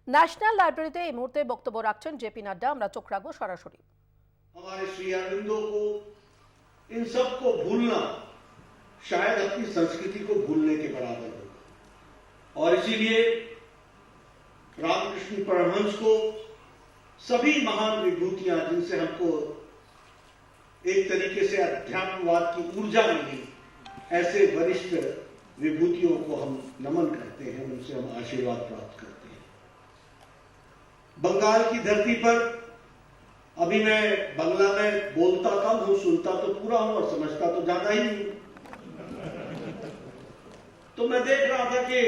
National লাইব্রেরিতে এই মুহূর্তে বক্তব্য রাখছেন জেপি নাড্ডা। আমরা চোখ রাখবো সরাসরি। हमारे श्री अरविंदो को इन सब को भूलना शायद अपनी संस्कृति को भूलने के बराबर होगा और इसीलिए रामकृष्ण परमहंस को सभी महान विभूतियां जिनसे हमको एक तरीके से अध्यात्मवाद की ऊर्जा मिली, ऐसे वरिष्ठ विभूतियों को हम नमन करते हैं, उनसे हम आशीर्वाद प्राप्त करते हैं। बंगाल की धरती पर अभी मैं बंगला में बोलता कम हूं, सुनता तो पूरा हूं और समझता तो ज्यादा ही नहीं। तो मैं देख रहा था कि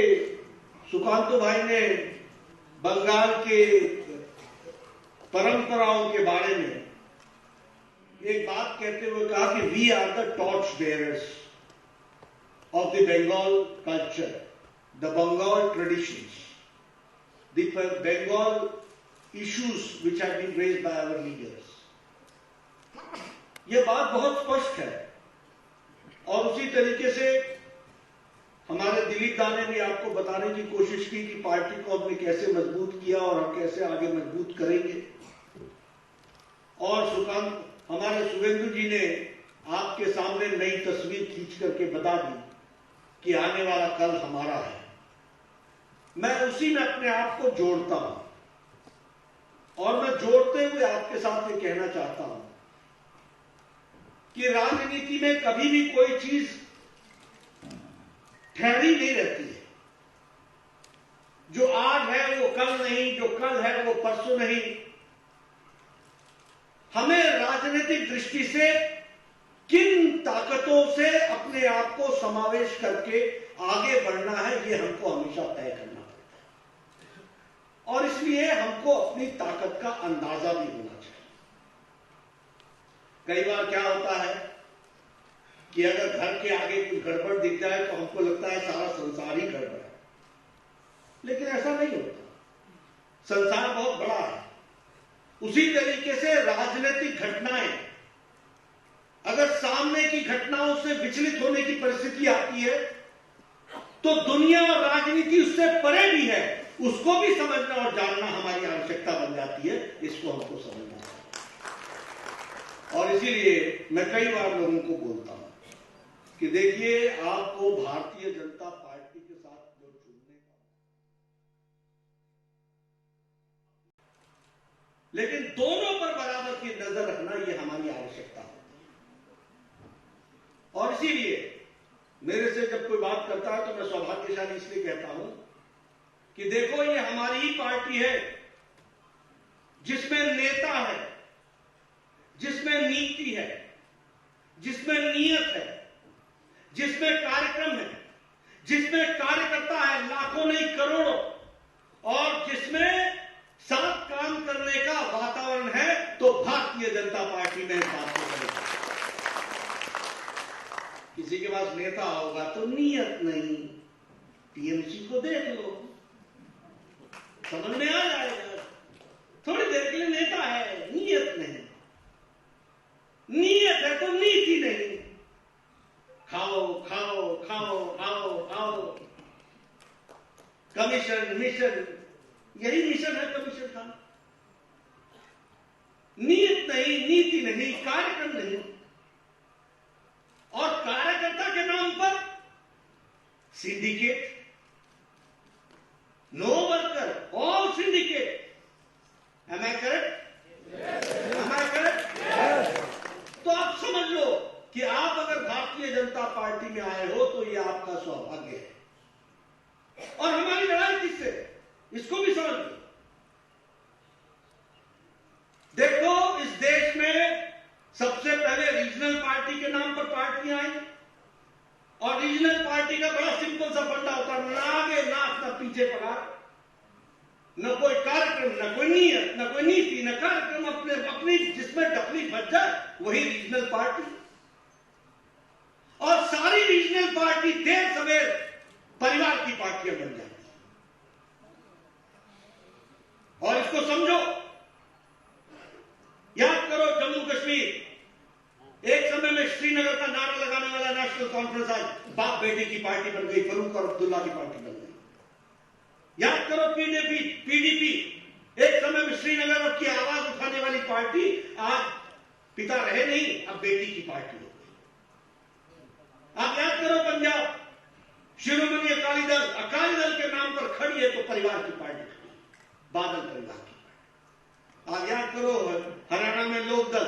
सुकांतो भाई ने बंगाल के परंपराओं के बारे में एक बात कहते हुए कहा कि we are the torch bearers of the Bengal culture, the Bengal traditions, the Bengal issues which have been raised by our leaders. यह बात बहुत स्पष्ट है और उसी तरीके से हमारे दिलीप दा ने भी आपको बताने की कोशिश की कि पार्टी को हमने कैसे मजबूत किया और हम कैसे आगे मजबूत करेंगे। और हमारे शुभेंदु जी ने आपके सामने नई तस्वीर खींच करके बता दी कि आने वाला कल हमारा है। मैं उसी में अपने आप को जोड़ता हूं और मैं जोड़ते हुए आपके साथ ये कहना चाहता हूं कि राजनीति में कभी भी कोई चीज ठहरी नहीं रहती है। जो आज है वो कल नहीं, जो कल है वो परसों नहीं। हमें राजनीतिक दृष्टि से किन ताकतों से अपने आप को समावेश करके आगे बढ़ना है, ये हमको हमेशा तय करना पड़ता है और इसलिए हमको अपनी ताकत का अंदाजा भी होना चाहिए। कई बार क्या होता है कि अगर घर के आगे कुछ गड़बड़ दिख जाए तो हमको लगता है सारा संसार ही गड़बड़ है, लेकिन ऐसा नहीं होता। संसार बहुत बड़ा है। उसी तरीके से राजनीतिक घटनाएं अगर सामने की घटनाओं से विचलित होने की परिस्थिति आती है तो दुनिया और राजनीति उससे परे भी है, उसको भी समझना और जानना हमारी आवश्यकता बन जाती है। इसको हमको समझना है और इसीलिए मैं कई बार लोगों को बोलता हूं कि देखिए, आपको भारतीय जनता पार्टी के साथ जो चुनने का, लेकिन दोनों पर बराबर की नजर रखना यह हमारी आवश्यकता है। और इसीलिए मेरे से जब कोई बात करता है तो मैं सौभाग्यशाली इसलिए कहता हूं कि देखो, ये हमारी ही पार्टी है जिसमें नेता है, जिसमें नीति है, जिसमें नियत है, जिसमें कार्यक्रम है, जिसमें कार्यकर्ता है लाखों नहीं करोड़ों, और जिसमें साथ काम करने का वातावरण है। तो भारतीय जनता पार्टी में बात करेगी। किसी के पास नेता होगा तो नियत नहीं, टीएमसी को देख लो, समझ में आ जाएगा। थोड़ी देर के लिए नेता है, नियत नहीं। नियत है तो नीति नहीं। खाओ खाओ खाओ खाओ खाओ, कमीशन मिशन, यही मिशन है कमीशन खाना। नियत नहीं, नीति नहीं, कार्यक्रम नहीं और कार्यकर्ता के नाम पर syndicate, no worker all syndicate. Am I correct? Am I correct? तो आप समझ लो कि आप अगर भारतीय जनता पार्टी में आए हो तो ये आपका सौभाग्य है। और हमारी लड़ाई किससे, इसको भी समझ लो। देखो, इस देश में सबसे पहले रीजनल पार्टी के नाम पर पार्टियां आई और रीजनल पार्टी का बड़ा सिंपल सा फंडा होता है, ना आगे नाक ना पीछे पगार, न कोई कार्यक्रम, न कोई नियत, न कोई नीति, न कार्यक्रम, अपनी जिसमें डपली बच जाए वही रीजनल पार्टी। और सारी रीजनल पार्टी देर सवेर परिवार की पार्टियां बन जाती। और इसको समझो, याद करो जम्मू कश्मीर, एक समय में श्रीनगर का नारा लगाने वाला नेशनल कॉन्फ्रेंस आज बाप बेटे की पार्टी बन गई, फरूक और अब्दुल्ला की पार्टी बन गई। याद करो पीडीपी पार्टी आज पिता रहे नहीं, अब बेटी की पार्टी हो गई। आप याद करो पंजाब, शिरोमणि अकाली दल के नाम पर खड़ी है तो परिवार की पार्टी खड़ी, बादल परिवार की पार्टी। आप याद करो हरियाणा में लोकदल,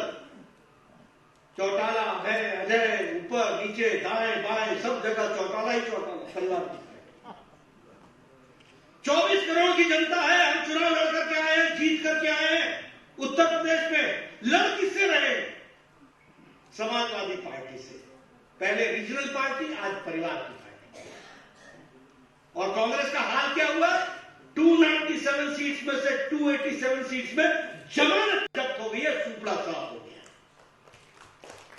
चौटाला, अजय, ऊपर नीचे दाएं बाएं सब जगह चौटाला ही चौटाला, परिवार की पार्टी। 24 करोड़ की जनता है, हम चुनाव लड़ करके आए हैं, जीत करके आए हैं। उत्तर प्रदेश में लड़ किससे रहे? समाजवादी पार्टी से। पहले रीजनल पार्टी, आज परिवार की पार्टी। और कांग्रेस का हाल क्या हुआ? 297 सीट्स में से 287 सीट्स में जमानत जब्त हो गई है, सुपड़ा साफ हो गया।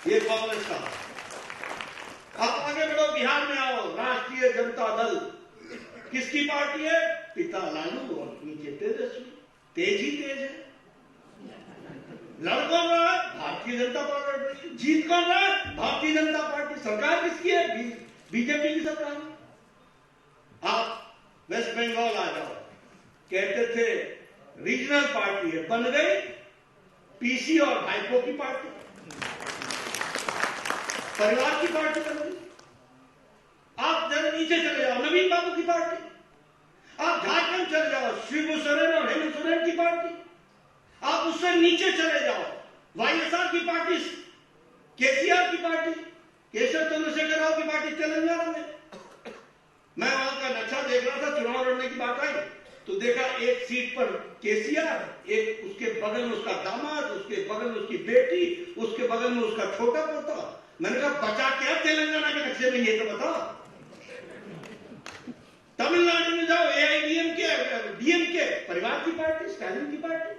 ये कांग्रेस का। अब आगे बढ़ो, बिहार में आओ, राष्ट्रीय जनता दल किसकी पार्टी है? पिता लालू और नीचे तेजस्वी। तेज ही तेज है। लड़ कौन रहा है? भारतीय जनता पार्टी। जीत कौन रहा है? भारतीय जनता पार्टी। सरकार किसकी है? बीजेपी की सरकार है। आप वेस्ट बंगाल आ जाओ, कहते थे रीजनल पार्टी है, बन गई पीसी और भाइपो की पार्टी, परिवार की पार्टी बन गई। आप जरा नीचे चले जाओ, नवीन बाबू की पार्टी। आप झारखंड चले जाओ, शिबू सोरेन और हेमंत सोरेन की पार्टी। आप उससे नीचे चले जाओ, वाईएसआर की पार्टी, केसीआर की पार्टी, केशव चंद्रशेखर राव की पार्टी तेलंगाना में। मैं वहां का नक्शा देख रहा था, चुनाव लड़ने की बात आई तो देखा एक सीट पर केसीआर, एक उसके बगल में उसका दामाद, उसके बगल में उसकी बेटी, उसके बगल में उसका छोटा पोता। मैंने कहा बचा क्या तेलंगाना के नक्शे में, ये तो बताओ। तमिलनाडु में जाओ, डीएमके परिवार की पार्टी, स्टैलिन की पार्टी।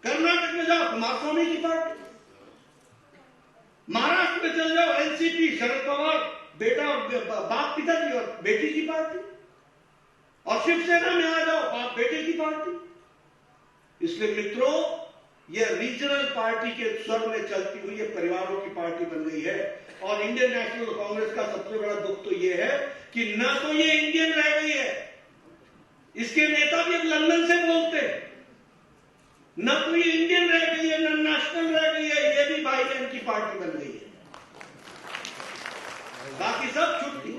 कर्नाटक में जाओ, कुमारस्वामी की पार्टी। महाराष्ट्र में चले जाओ, एनसीपी, शरद पवार, बेटा और बाप पिताजी और बेटी की पार्टी। और शिवसेना में आ जाओ, बाप बेटे की पार्टी। इसलिए मित्रों, यह रीजनल पार्टी के स्वर में चलती हुई ये परिवारों की पार्टी बन गई है। और इंडियन नेशनल कांग्रेस का सबसे बड़ा दुख तो यह है कि न तो ये इंडियन रह गई है, इसके नेता भी अब लंदन से बोलते हैं, न तो ये इंडियन रह गई है, न नेशनल रह गई है, ये भी भाई बहन की पार्टी बन गई है। बाकी सब छुट्टी।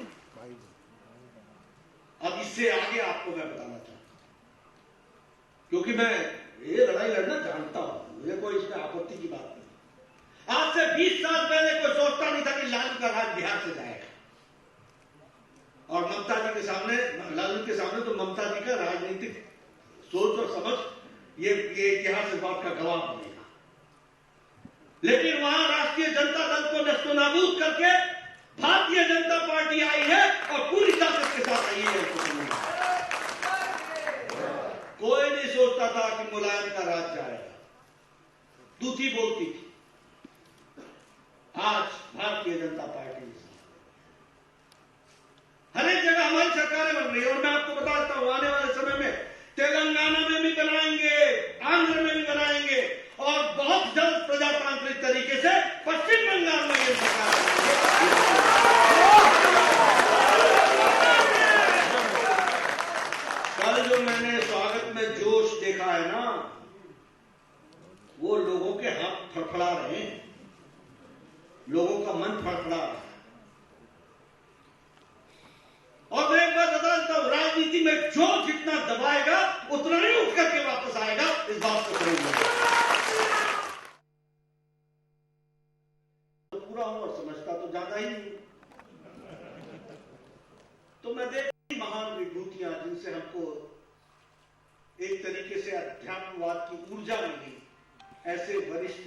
अब इससे आगे आपको मैं बताना चाहता हूं, क्योंकि मैं ये लड़ाई लड़ना जानता हूं, मुझे कोई इसमें आपत्ति की बात नहीं। आज से 20 साल पहले कोई सोचता नहीं था कि लालू का राज बिहार से जाएगा। और ममता जी के सामने, लालू के सामने तो ममता जी का राजनीतिक सोच और समझ ये इतिहास इस बात का गवाह बनेगा। लेकिन वहां राष्ट्रीय जनता दल को नस्तोनाबूद करके भारतीय जनता पार्टी आई है और पूरी ताकत के साथ आई है। कोई नहीं सोचता था कि मुलायम का राज जाएगा, दूती बोलती थी। आज भारतीय जनता पार्टी हर एक जगह हमारी सरकारें बन रही है। और मैं आपको बताता हूं, आने वाले समय में तेलंगाना में भी बनाएंगे, आंध्र में भी बनाएंगे, और बहुत जल्द प्रजातांत्रिक तरीके से पश्चिम बंगाल में ये सरकार कल जो मैंने स्वागत में जोश देखा है ना, वो लोगों के हाथ फड़फड़ा रहे हैं, लोगों का मन फड़फड़ा रहा है। और मैं एक बात बताता हूं, राजनीति में जो जितना दबाएगा उतना ही उठ करके वापस आएगा, इस बात को समझिए। तो पूरा हूं और समझता तो ज्यादा ही नहीं। तो मैं देखती महान विभूतियां जिनसे हमको एक तरीके से अध्यात्मवाद की ऊर्जा मिली, ऐसे वरिष्ठ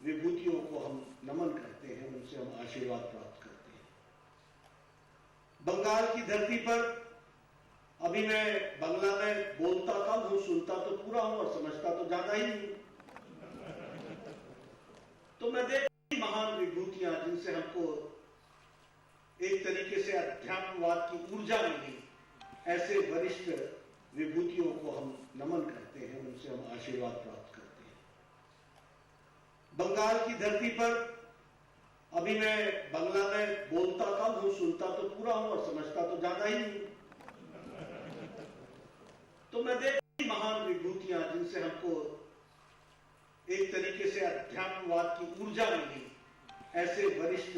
विभूतियों को हम नमन करते हैं, उनसे हम आशीर्वाद प्राप्त करते हैं। बंगाल की धरती पर अभी मैं बंगला में बोलता कम हूं, सुनता तो पूरा हूं और समझता तो ज्यादा ही नहीं। तो मैं देखती महान विभूतियां जिनसे हमको एक तरीके से अध्यात्मवाद की ऊर्जा मिली, ऐसे वरिष्ठ विभूतियों को हम नमन करते हैं, उनसे हम आशीर्वाद प्राप्त करते हैं। बंगाल की धरती पर अभी मैं बंगला में बोलता कम हूं, सुनता तो पूरा हूं और समझता तो ज्यादा ही नहीं। तो मैं देखती महान विभूतियां जिनसे हमको एक तरीके से अध्यात्मवाद की ऊर्जा मिली, ऐसे वरिष्ठ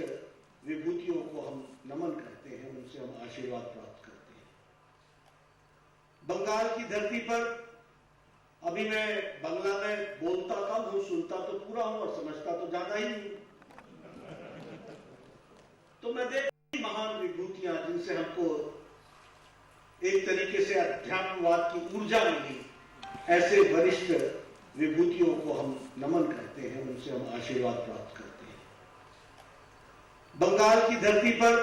विभूतियों को हम नमन करते हैं, उनसे हम आशीर्वाद प्राप्त करते हैं। बंगाल की धरती पर अभी मैं बंगला में बोलता कम हूं, सुनता तो पूरा हूं और समझता तो ज्यादा ही हूं। तो मैं देखती महान विभूतियां जिनसे हमको एक तरीके से अध्यात्मवाद की ऊर्जा मिली, ऐसे वरिष्ठ विभूतियों को हम नमन करते हैं, उनसे हम आशीर्वाद प्राप्त करते हैं। बंगाल की धरती पर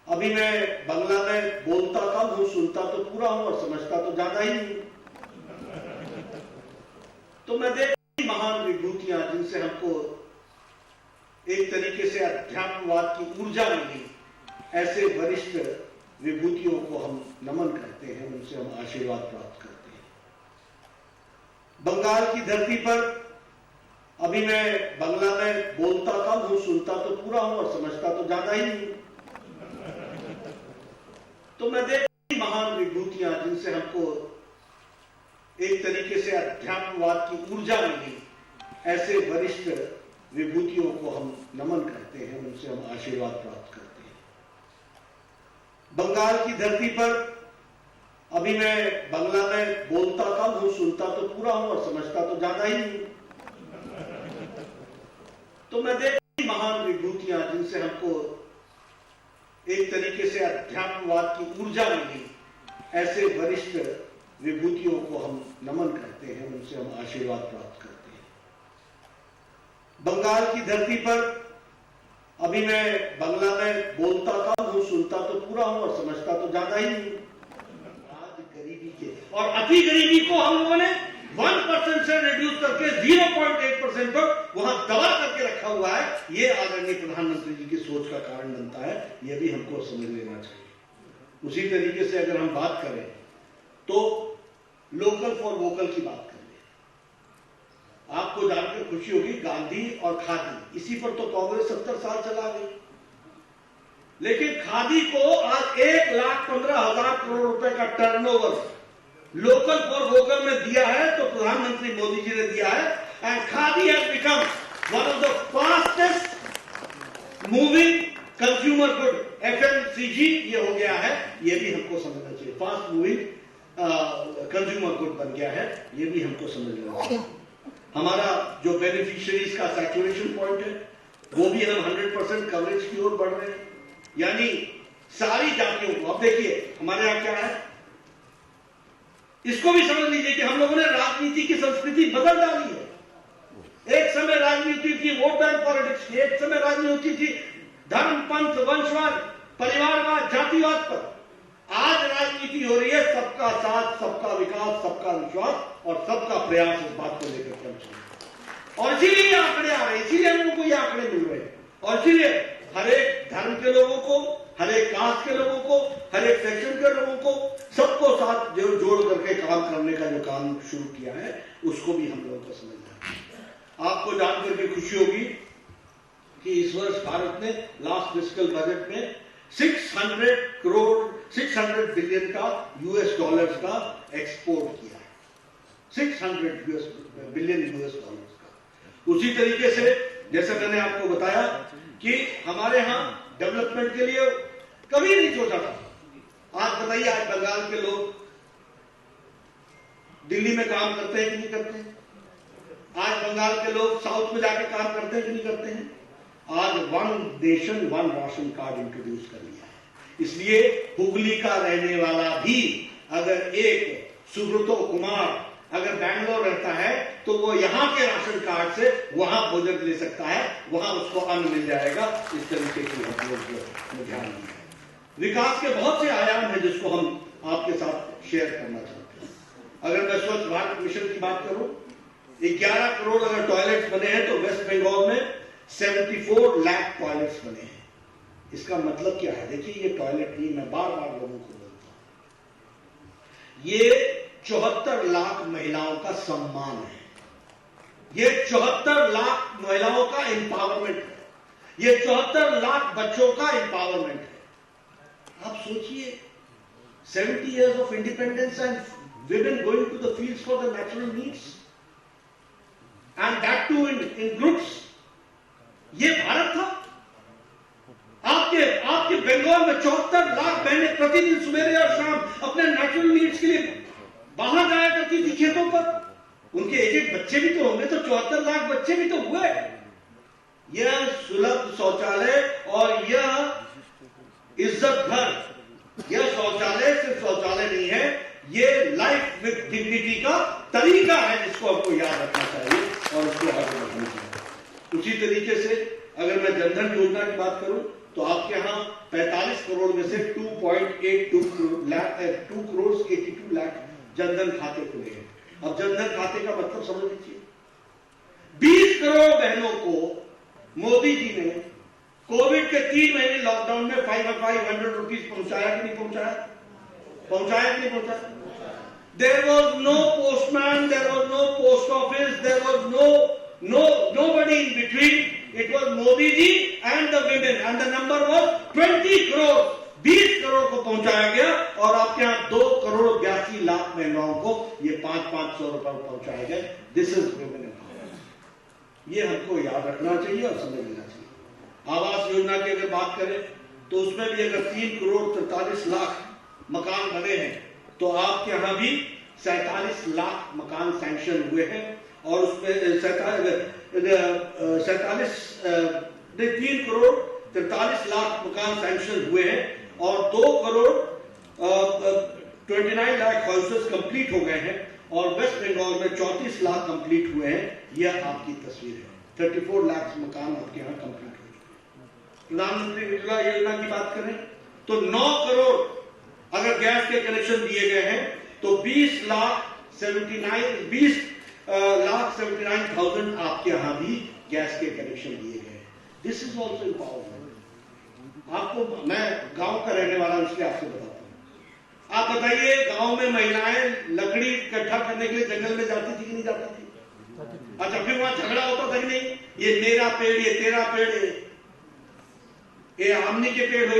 अभी मैं बंगला में बोलता कम हूं, सुनता तो पूरा हूं और समझता तो ज्यादा ही हूं। तो मैं देखती महान विभूतियां जिनसे हमको एक तरीके से अध्यात्मवाद की ऊर्जा मिली, ऐसे वरिष्ठ विभूतियों को हम नमन करते हैं, उनसे हम आशीर्वाद प्राप्त करते हैं। बंगाल की धरती पर अभी मैं बंगला में बोलता कम हूं, सुनता तो पूरा हूं और समझता तो ज्यादा ही हूं। तो मैं देखती महान विभूतियां जिनसे हमको एक तरीके से अध्यात्मवाद की ऊर्जा मिली, ऐसे वरिष्ठ विभूतियों को हम नमन करते हैं, उनसे हम आशीर्वाद प्राप्त करते हैं। बंगाल की धरती पर अभी मैं बंगला में बोलता कम हूं, सुनता तो पूरा हूं और समझता तो ज्यादा ही हूं। तो मैं देखती महान विभूतियां जिनसे हमको एक तरीके से अध्यात्मवाद की ऊर्जा मिली, ऐसे वरिष्ठ विभूतियों को हम नमन करते हैं, उनसे हम आशीर्वाद प्राप्त करते हैं। बंगाल की धरती पर अभी मैं बंगला में बोलता कम हूं, सुनता तो पूरा हूं और समझता तो ज्यादा ही हूं। आज गरीबी के और अति गरीबी को हम लोगों ने 1% से रिड्यूस करके 0.8% पर वहां दबा करके रखा हुआ है। ये आदरणीय प्रधानमंत्री जी की सोच का कारण बनता है, यह भी हमको समझ लेना चाहिए। उसी तरीके से अगर हम बात करें तो लोकल फॉर वोकल की बात करें, आपको जानकर खुशी होगी गांधी और खादी, इसी पर तो कांग्रेस 70 साल चला गई। लेकिन खादी को आज 1,15,000 करोड़ रुपए का टर्नओवर लोकल फॉर वोकल में दिया है, तो प्रधानमंत्री मोदी जी ने दिया है। And khadi has become one of the fastest moving consumer good, FMCG ये हो गया है। ये भी हमको समझना चाहिए, फास्ट मूविंग कंज्यूमर गुड बन गया है, ये भी हमको समझना चाहिए। हमारा जो बेनिफिशियरीज का सैचुरेशन पॉइंट है, वो भी हम 100% कवरेज की ओर बढ़ रहे हैं, यानी सारी जातियों को। अब देखिए हमारे यहां क्या है, इसको भी समझ लीजिए कि हम लोगों ने राजनीति की संस्कृति बदल डाली है। एक समय राजनीति थी वोट बैंक पॉलिटिक्स की, एक समय राजनीति थी धर्म, पंथ, वंशवाद, परिवारवाद, जातिवाद पर। आज राजनीति हो रही है सबका साथ, सबका विकास, सबका विश्वास और सबका प्रयास। इस बात को लेकर के हम चलेंगे और इसीलिए आंकड़े आ रहे हैं, इसीलिए हम लोगों को ये आंकड़े मिल रहे हैं। और इसीलिए हर एक धर्म के लोगों को, हर एक कास्ट के लोगों को, हर एक सेक्शन के लोगों को, सबको साथ जोड़ करके काम करने का जो काम शुरू किया है, उसको भी हम लोगों को समझना है। आपको जानकर के खुशी होगी कि इस वर्ष भारत ने लास्ट फिस्कल बजट में 600 बिलियन का US डॉलर्स का एक्सपोर्ट किया है, 600 बिलियन US डॉलर्स का। उसी तरीके से जैसे मैंने आपको बताया कि हमारे यहां डेवलपमेंट के लिए कभी नहीं सोचा था। आज बताइए, आज बंगाल के लोग दिल्ली में काम करते हैं कि नहीं करते हैं? आज बंगाल के लोग साउथ में जाके काम करते हैं कि नहीं करते हैं? आज one nation one ration card introduce कर लिया है। इसलिए हुगली का रहने वाला भी अगर एक सुब्रतो कुमार अगर बैंगलोर रहता है तो वो यहाँ के राशन कार्ड से वहां भोजन ले सकता है, वहां उसको अन्न मिल जाएगा। इस तरीके की हम लोग ध्यान दें। विकास के बहुत से आयाम हैं जिसको हम आपके साथ शेयर करना चाहते हैं। अगर मैं स्वच्छ भारत मिशन की बात करूं, 11 करोड़ अगर टॉयलेट्स बने हैं तो वेस्ट बंगाल में 74 लाख टॉयलेट्स बने हैं। इसका मतलब क्या है? देखिए, ये टॉयलेट नहीं, मैं बार बार लोगों को बोलता हूं, ये 74 लाख महिलाओं का सम्मान है, ये 74 लाख महिलाओं का एम्पावरमेंट है, ये 74 लाख बच्चों का एम्पावरमेंट है। आप सोचिए, 70 years of independence and women going to the fields for the natural needs, and that too in groups. ये भारत था? आपके बंगाल में 74 लाख बहनें प्रतिदिन सवेरे और शाम अपने नेचुरल नीड्स के लिए बाहर जाया करती थी खेतों पर। उनके एक बच्चे भी तो होंगे, तो 74 लाख बच्चे भी तो हुए। यह सुलभ शौचालय और यह इज्जत घर, यह शौचालय सिर्फ शौचालय नहीं है, ये लाइफ विद डिग्निटी का तरीका है जिसको आपको याद रखना चाहिए और उसको आगे बढ़ाना चाहिए। उसी तरीके से अगर मैं जनधन योजना की बात करूं तो आपके यहां 45 करोड़ में से 2.82 लाख जनधन खाते खुले हैं। अब जनधन खाते का मतलब समझ लीजिए, 20 करोड़ बहनों को मोदी जी ने कोविड के 3 महीने लॉकडाउन में 500 रुपीज पहुंचाया कि नहीं पहुंचाया? पहुंचाया कि नहीं पहुंचाया? There was no postman, there was no post office, there was nobody in between. It was Modi ji and the women, and the number was 20 crore. 20 crore को पहुंचाया गया और आपके यहाँ 2 करोड़ 82 लाख महिलाओं को ये 500 रुपए पहुंचाए गए। This is women empowerment. ये हमको याद रखना चाहिए और समझ लेना चाहिए। आवास योजना की अगर बात करें तो उसमें भी अगर 3 करोड़ 43 लाख मकान बने हैं तो आपके यहां भी 47 लाख मकान सैंक्शन हुए हैं और उसमें 3 करोड़ 43 लाख मकान सैंक्शन हुए हैं और 2 करोड़ 29 लाख हाउसेस कंप्लीट हो गए हैं और वेस्ट बंगाल में 34 लाख कंप्लीट हुए हैं। यह आपकी तस्वीर है। 34 लाख मकान आपके यहाँ कंप्लीट हो चुके हैं। प्रधानमंत्री उज्ज्वला योजना की बात करें तो 9 करोड़ अगर गैस के कनेक्शन दिए गए हैं तो 20 लाख 79,000 आपके यहां भी गैस के कनेक्शन दिए गए। This is also empowerment. आपको मैं गांव का रहने वाला इसलिए आपसे बताता हूं। आप बताइए, गांव में महिलाएं लकड़ी इकट्ठा करने के लिए जंगल में जाती थी कि नहीं जाती थी? अच्छा, फिर वहां झगड़ा होता था कि नहीं? ये मेरा पेड़, ये तेरा पेड़, ये आमनी के पेड़ हो